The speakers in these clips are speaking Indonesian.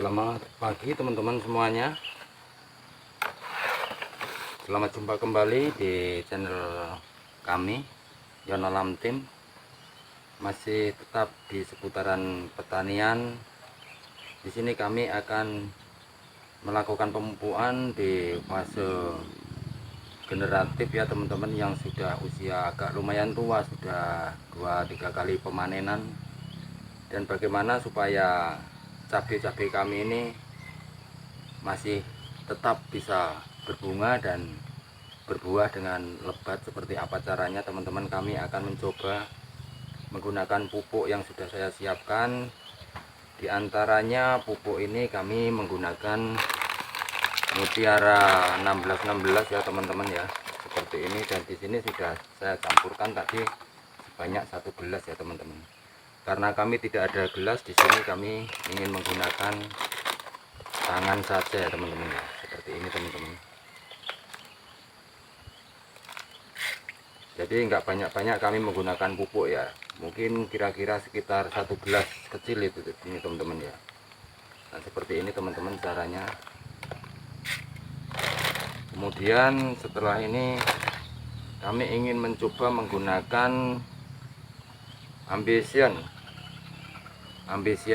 Selamat pagi teman-teman semuanya. Selamat jumpa kembali di channel kami, Yon Alam Tim. Masih tetap di seputaran pertanian. Di sini kami akan melakukan pemupukan di fase generatif ya teman-teman, yang sudah usia agak lumayan tua, sudah 2-3 kali pemanenan. Dan bagaimana supaya cabai-cabai kami ini masih tetap bisa berbunga dan berbuah dengan lebat. Seperti apa caranya teman-teman? Kami akan mencoba menggunakan pupuk yang sudah saya siapkan. Di antaranya pupuk ini kami menggunakan Mutiara 1616 ya teman-teman ya, seperti ini. Dan di sini sudah saya campurkan tadi sebanyak 1 gelas ya teman-teman. Karena kami tidak ada gelas di sini, kami ingin menggunakan tangan saja ya teman-teman ya, seperti ini teman-teman. Jadi nggak banyak-banyak kami menggunakan pupuk ya, mungkin kira-kira sekitar 1 gelas kecil itu ini teman-teman ya. Nah seperti ini teman-teman caranya. Kemudian setelah ini kami ingin mencoba menggunakan Ambition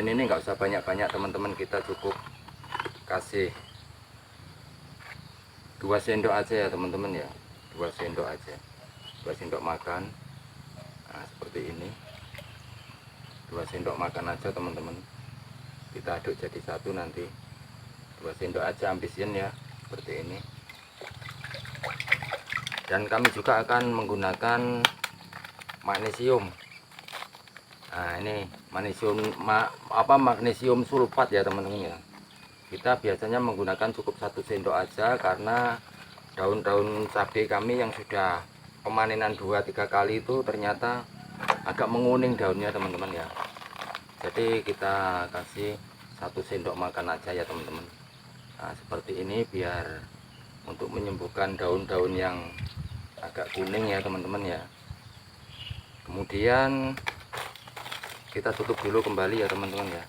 ini nggak usah banyak-banyak teman-teman, kita cukup kasih 2 sendok aja ya teman-teman ya, 2 sendok aja, 2 sendok makan. Nah seperti ini, 2 sendok makan aja teman-teman, kita aduk jadi satu nanti. 2 sendok aja Ambition ya, seperti ini. Dan kami juga akan menggunakan magnesium. Nah ini magnesium sulfat ya teman-teman ya. Kita biasanya menggunakan cukup 1 sendok aja, karena daun-daun cabai kami yang sudah pemanenan 2-3 kali itu ternyata agak menguning daunnya teman-teman ya. Jadi kita kasih 1 sendok makan aja ya teman-teman. Nah seperti ini, biar untuk menyembuhkan daun-daun yang agak kuning ya teman-teman ya. Kemudian kita tutup dulu kembali ya teman-teman ya,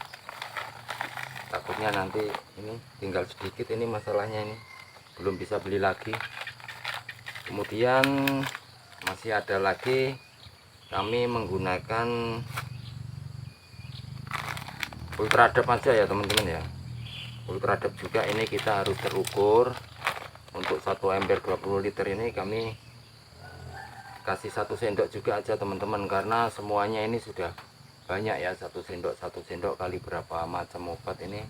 takutnya nanti ini tinggal sedikit, ini masalahnya ini belum bisa beli lagi. Kemudian masih ada lagi, kami menggunakan Ultradap aja ya teman-teman ya. Ultradap juga ini kita harus terukur. Untuk 1 ember 20 liter ini kami kasih 1 sendok juga aja teman-teman, karena semuanya ini sudah banyak ya, 1 sendok kali berapa macam obat ini.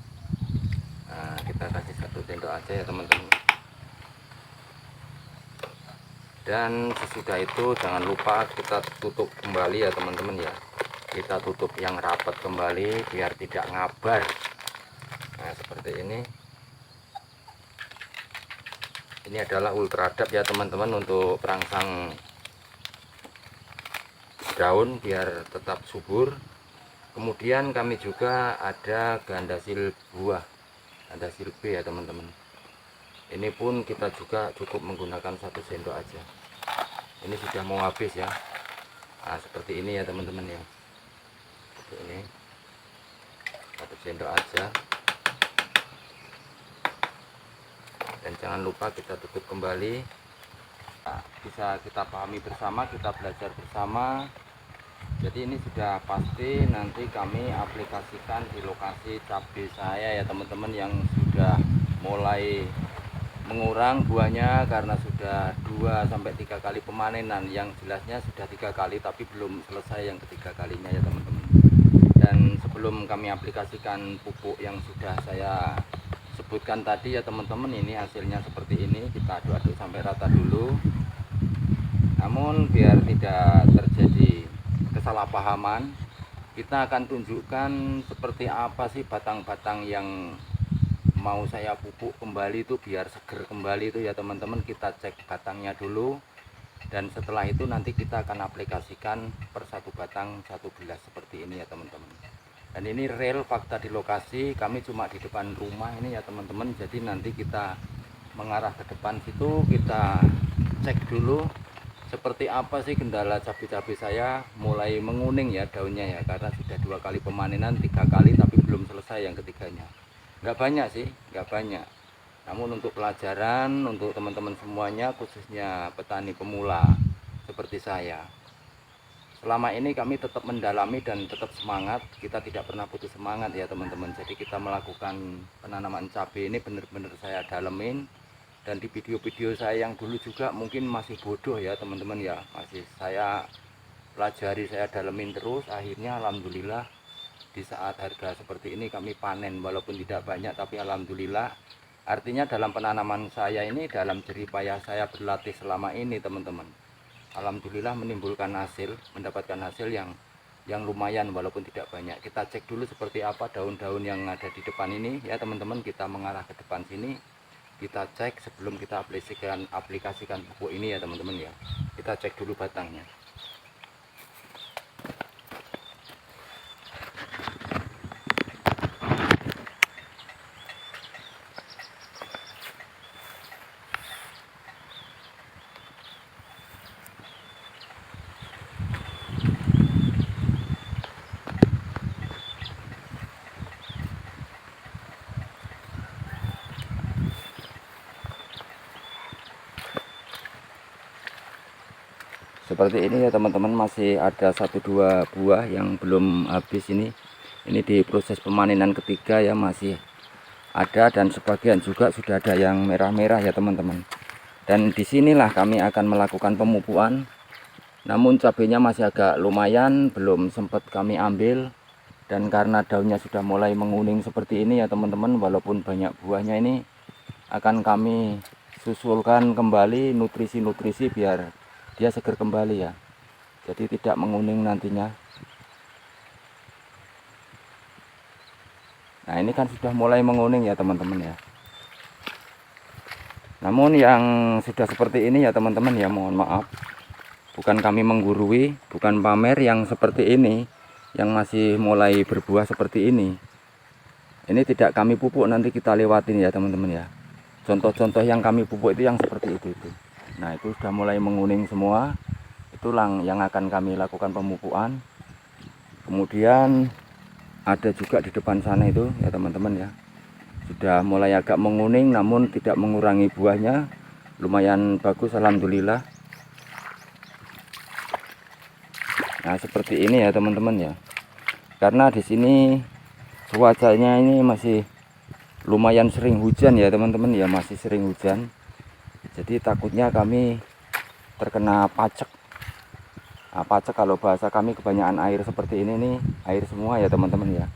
Nah kita kasih 1 sendok aja ya teman-teman. Dan sesudah itu jangan lupa kita tutup kembali ya teman-teman ya, kita tutup yang rapat kembali biar tidak ngabar. Nah seperti ini adalah Ultradap ya teman-teman, untuk perangsang daun biar tetap subur. Kemudian kami juga ada Gandasil buah, Gandasil B ya teman-teman. Ini pun kita juga cukup menggunakan 1 sendok aja. Ini sudah mau habis ya. Nah seperti ini ya teman-teman ya, seperti ini, 1 sendok aja. Dan jangan lupa kita tutup kembali. Nah, bisa kita pahami bersama, kita belajar bersama. Jadi ini sudah pasti nanti kami aplikasikan di lokasi cabai saya ya teman-teman, yang sudah mulai mengurang buahnya karena sudah 2-3 kali pemanenan. Yang jelasnya sudah 3 kali tapi belum selesai yang ketiga kalinya ya teman-teman. Dan sebelum kami aplikasikan pupuk yang sudah saya sebutkan tadi ya teman-teman, ini hasilnya seperti ini. Kita aduk-aduk sampai rata dulu. Namun biar tidak terjadi kesalahpahaman, kita akan tunjukkan seperti apa sih batang-batang yang mau saya pupuk kembali itu biar seger kembali itu ya teman-teman. Kita cek batangnya dulu, dan setelah itu nanti kita akan aplikasikan per 1 batang 1 gelas seperti ini ya teman-teman. Dan ini real fakta di lokasi, kami cuma di depan rumah ini ya teman-teman. Jadi nanti kita mengarah ke depan situ, kita cek dulu seperti apa sih kendala cabai-cabai saya mulai menguning ya daunnya ya, karena sudah 2 kali pemanenan, 3 kali tapi belum selesai yang ketiganya. nggak banyak sih, nggak banyak. Namun untuk pelajaran untuk teman-teman semuanya, khususnya petani pemula seperti saya, selama ini kami tetap mendalami dan tetap semangat. Kita tidak pernah putus semangat ya teman-teman. Jadi kita melakukan penanaman cabai ini benar-benar saya dalemin. Dan di video-video saya yang dulu juga mungkin masih bodoh ya teman-teman ya, masih saya pelajari, saya dalemin terus. Akhirnya alhamdulillah di saat harga seperti ini kami panen, walaupun tidak banyak tapi alhamdulillah. Artinya dalam penanaman saya ini, dalam jerih payah saya berlatih selama ini teman-teman, alhamdulillah menimbulkan hasil, mendapatkan hasil yang lumayan walaupun tidak banyak. Kita cek dulu seperti apa daun-daun yang ada di depan ini ya teman-teman. Kita mengarah ke depan sini, kita cek sebelum kita aplikasikan pupuk ini ya teman-teman ya. Kita cek dulu batangnya. Seperti ini ya teman-teman, masih ada 1-2 buah yang belum habis ini. Ini di proses pemanenan ketiga ya, masih ada, dan sebagian juga sudah ada yang merah-merah ya teman-teman. Dan disinilah kami akan melakukan pemupukan. Namun cabenya masih agak lumayan, belum sempat kami ambil. Dan karena daunnya sudah mulai menguning seperti ini ya teman-teman, walaupun banyak buahnya, ini akan kami susulkan kembali nutrisi-nutrisi biar dia seger kembali ya, jadi tidak menguning nantinya. Nah ini kan sudah mulai menguning ya teman-teman ya. Namun yang sudah seperti ini ya teman-teman ya, mohon maaf, bukan kami menggurui, bukan pamer. Yang seperti ini, yang masih mulai berbuah seperti ini tidak kami pupuk, nanti kita lewatin ya teman-teman ya. Contoh-contoh yang kami pupuk itu yang seperti itu. Nah itu sudah mulai menguning semua, itulah yang akan kami lakukan pemupukan. Kemudian ada juga di depan sana itu ya teman-teman ya, sudah mulai agak menguning namun tidak mengurangi buahnya, lumayan bagus alhamdulillah. Nah seperti ini ya teman-teman ya, karena di sini cuacanya ini masih lumayan sering hujan ya teman-teman ya, masih sering hujan. Jadi takutnya kami terkena pacek. Nah, pacek kalau bahasa kami kebanyakan air seperti ini nih, air semua ya teman-teman ya.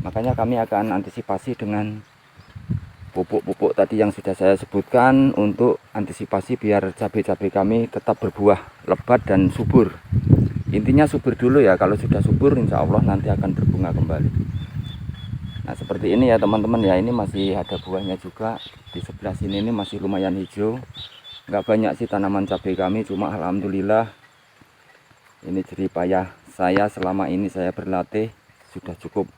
Makanya kami akan antisipasi dengan pupuk-pupuk tadi yang sudah saya sebutkan, untuk antisipasi biar cabai-cabai kami tetap berbuah lebat dan subur. Intinya subur dulu ya, kalau sudah subur insya Allah nanti akan berbunga kembali. Nah seperti ini ya teman-teman ya, ini masih ada buahnya juga. Di sebelah sini ini masih lumayan hijau. Nggak banyak sih tanaman cabai kami, cuma alhamdulillah ini jerih payah saya selama ini saya berlatih sudah cukup,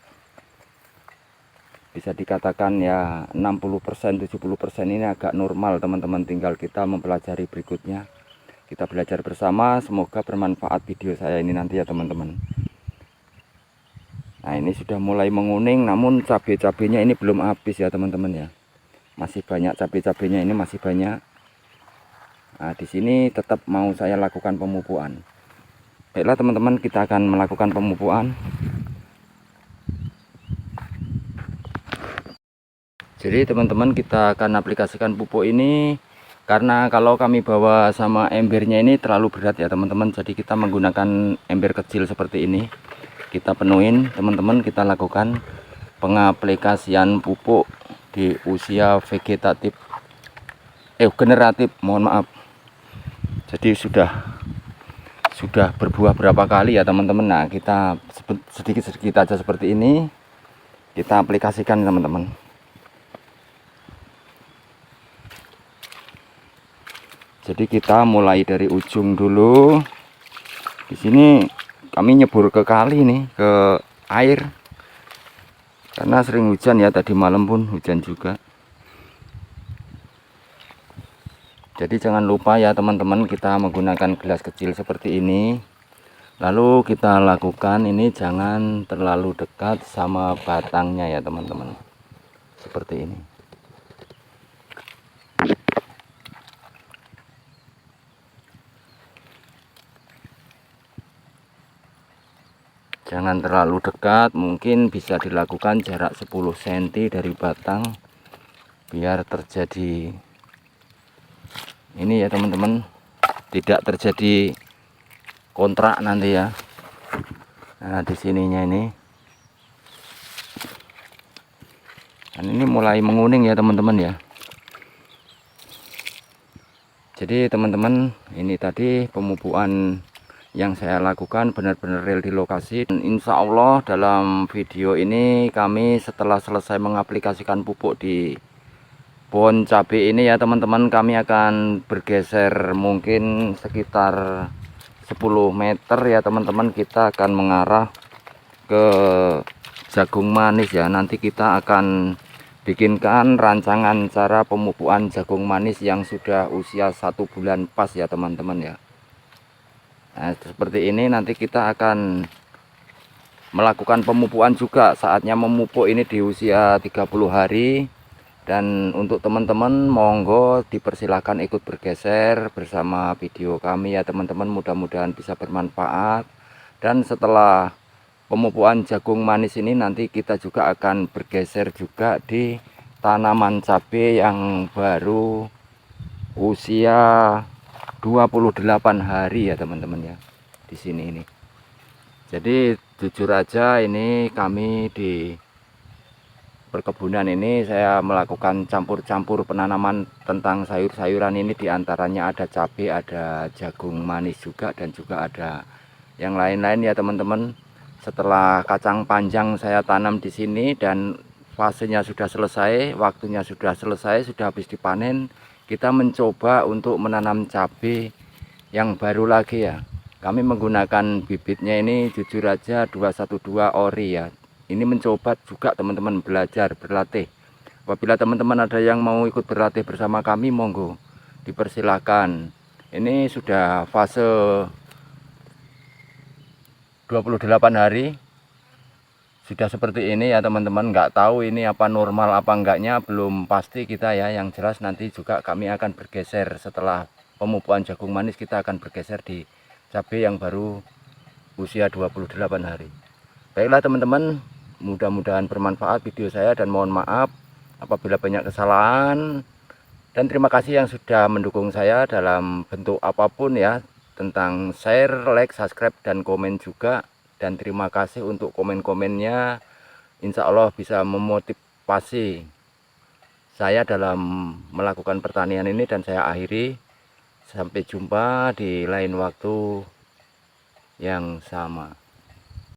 bisa dikatakan ya 60%, 70% ini agak normal teman-teman. Tinggal kita mempelajari berikutnya, kita belajar bersama. Semoga bermanfaat video saya ini nanti ya teman-teman. Nah ini sudah mulai menguning, namun cabai-cabainya ini belum habis ya teman-teman ya, masih banyak cabai-cabainya ini, masih banyak. Nah di sini tetap mau saya lakukan pemupukan. Baiklah teman-teman, kita akan melakukan pemupukan. Jadi teman-teman, kita akan aplikasikan pupuk ini karena kalau kami bawa sama embernya ini terlalu berat ya teman-teman. Jadi kita menggunakan ember kecil seperti ini. Kita penuhin teman-teman, kita lakukan pengaplikasian pupuk di usia vegetatif, generatif, mohon maaf. Jadi sudah berbuah berapa kali ya teman-teman. Nah kita sedikit-sedikit aja seperti ini kita aplikasikan teman-teman. Jadi kita mulai dari ujung dulu. Di sini kami nyebur ke kali nih, ke air, karena sering hujan ya, tadi malam pun hujan juga. Jadi jangan lupa ya teman-teman, kita menggunakan gelas kecil seperti ini. Lalu kita lakukan ini jangan terlalu dekat sama batangnya ya teman-teman. seperti ini. Jangan terlalu dekat, mungkin bisa dilakukan jarak 10 cm dari batang biar terjadi ini ya teman-teman, tidak terjadi kontrak nanti ya. Nah di sininya ini, dan ini mulai menguning ya teman-teman ya. Jadi teman-teman, ini tadi pemupukan yang saya lakukan benar-benar real di lokasi. Dan insya Allah dalam video ini kami setelah selesai mengaplikasikan pupuk di pohon cabai ini ya teman-teman, kami akan bergeser mungkin sekitar 10 meter ya teman-teman. Kita akan mengarah ke jagung manis ya. Nanti kita akan bikinkan rancangan cara pemupukan jagung manis yang sudah usia 1 bulan pas ya teman-teman ya. Nah, seperti ini nanti kita akan melakukan pemupukan juga. Saatnya memupuk ini di usia 30 hari. Dan untuk teman-teman monggo dipersilahkan ikut bergeser bersama video kami ya teman-teman. Mudah-mudahan bisa bermanfaat. Dan setelah pemupukan jagung manis ini nanti kita juga akan bergeser juga di tanaman cabai yang baru usia 28 hari ya teman-teman ya, di sini ini. Jadi jujur aja ini kami di perkebunan ini saya melakukan campur-campur penanaman tentang sayur-sayuran ini, diantaranya ada cabai, ada jagung manis juga, dan juga ada yang lain-lain ya teman-teman. Setelah kacang panjang saya tanam di sini dan fasenya sudah selesai, waktunya sudah selesai, sudah habis dipanen, kita mencoba untuk menanam cabai yang baru lagi ya. Kami menggunakan bibitnya ini jujur aja 212 ori ya. Ini mencoba juga teman-teman, belajar, berlatih. Apabila teman-teman ada yang mau ikut berlatih bersama kami, monggo dipersilakan. Ini sudah fase 28 hari sudah seperti ini ya teman-teman. Nggak tahu ini apa normal apa enggaknya, belum pasti kita ya. Yang jelas nanti juga kami akan bergeser setelah pemupukan jagung manis, kita akan bergeser di cabai yang baru usia 28 hari. Baiklah teman-teman, mudah-mudahan bermanfaat video saya dan mohon maaf apabila banyak kesalahan. Dan terima kasih yang sudah mendukung saya dalam bentuk apapun ya, tentang share, like, subscribe, dan komen juga. Dan terima kasih untuk komen-komennya, insya Allah bisa memotivasi saya dalam melakukan pertanian ini. Dan saya akhiri, sampai jumpa di lain waktu yang sama.